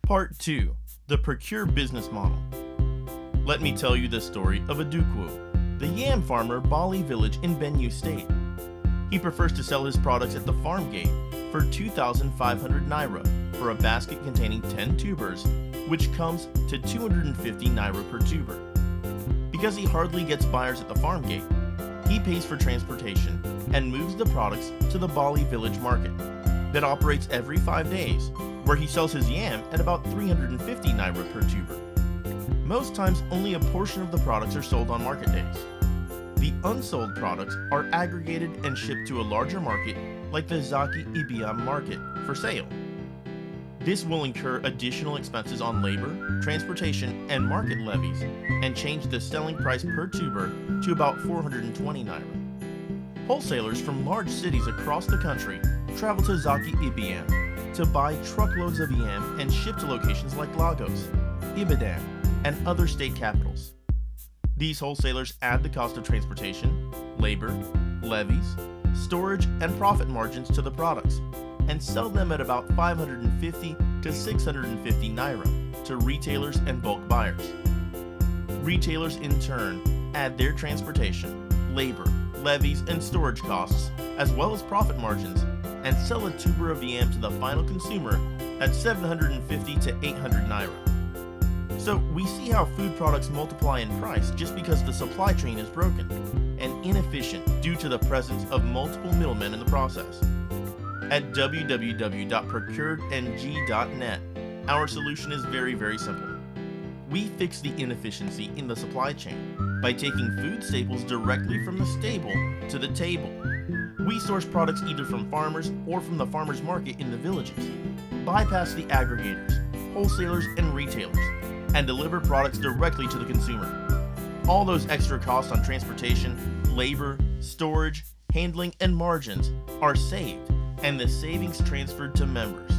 Part 2. The Procure Business Model. Let me tell you the story of Adukwu, the yam farmer Bali village in Benue State. He prefers to sell his products at the farm gate for 2,500 naira for a basket containing 10 tubers, which comes to 250 naira per tuber. Because he hardly gets buyers at the farm gate, he pays for transportation and moves the products to the Bali village market that operates every 5 days, where he sells his yam at about 350 naira per tuber. Most times, only a portion of the products are sold on market days. The unsold products are aggregated and shipped to a larger market like the Zaki Ibiam market for sale. This will incur additional expenses on labor, transportation, and market levies and change the selling price per tuber to about 420 naira. Wholesalers from large cities across the country travel to Zaki Ibiam to buy truckloads of yam and ship to locations like Lagos, Ibadan, and other state capitals. These wholesalers add the cost of transportation, labor, levies, storage, and profit margins to the products and sell them at about 550 to 650 naira to retailers and bulk buyers. Retailers in turn add their transportation, labor, levies, and storage costs, as well as profit margins, and sell a tuber of yam to the final consumer at 750 to 800 naira. So we see how food products multiply in price just because the supply chain is broken and inefficient due to the presence of multiple middlemen in the process. At www.procuredng.net, our solution is very simple. We fix the inefficiency in the supply chain by taking food staples directly from the stable to the table. We source products either from farmers or from the farmers market in the villages, bypass the aggregators, wholesalers, and retailers, and deliver products directly to the consumer. All those extra costs on transportation, labor, storage, handling, and margins are saved, and the savings transferred to members.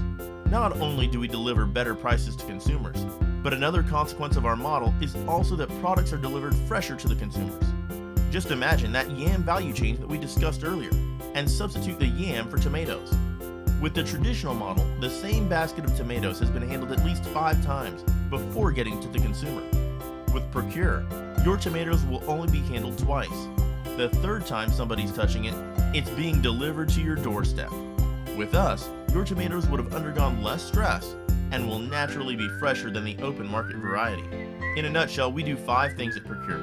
Not only do we deliver better prices to consumers, but another consequence of our model is also that products are delivered fresher to the consumers. Just imagine that yam value chain that we discussed earlier, and substitute the yam for tomatoes. With the traditional model, the same basket of tomatoes has been handled at least 5 times before getting to the consumer. With Procure, your tomatoes will only be handled twice. The 3rd time somebody's touching it, it's being delivered to your doorstep. With us, your tomatoes would have undergone less stress and will naturally be fresher than the open market variety. In a nutshell, we do 5 things at Procure.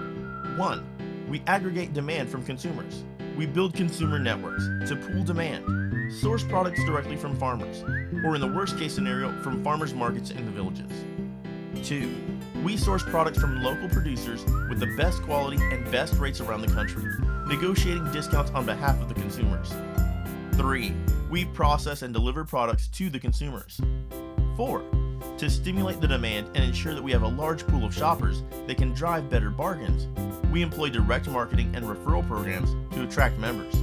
1. We aggregate demand from consumers. We build consumer networks to pool demand, source products directly from farmers, or in the worst case scenario, from farmers markets in the villages. 2. We source products from local producers with the best quality and best rates around the country, negotiating discounts on behalf of the consumers. 3. We process and deliver products to the consumers. 4. To stimulate the demand and ensure that we have a large pool of shoppers that can drive better bargains, we employ direct marketing and referral programs to attract members.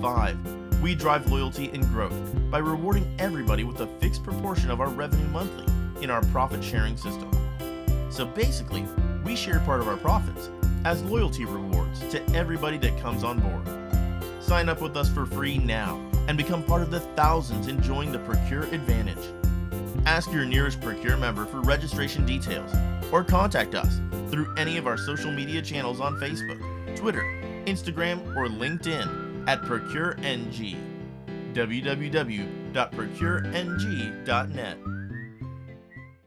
5. We drive loyalty and growth by rewarding everybody with a fixed proportion of our revenue monthly in our profit sharing system. So basically, we share part of our profits as loyalty rewards to everybody that comes on board. Sign up with us for free now and become part of the thousands enjoying the Procure Advantage. Ask your nearest Procure member for registration details or contact us through any of our social media channels on Facebook, Twitter, Instagram, or LinkedIn at ProcureNG. www.procureng.net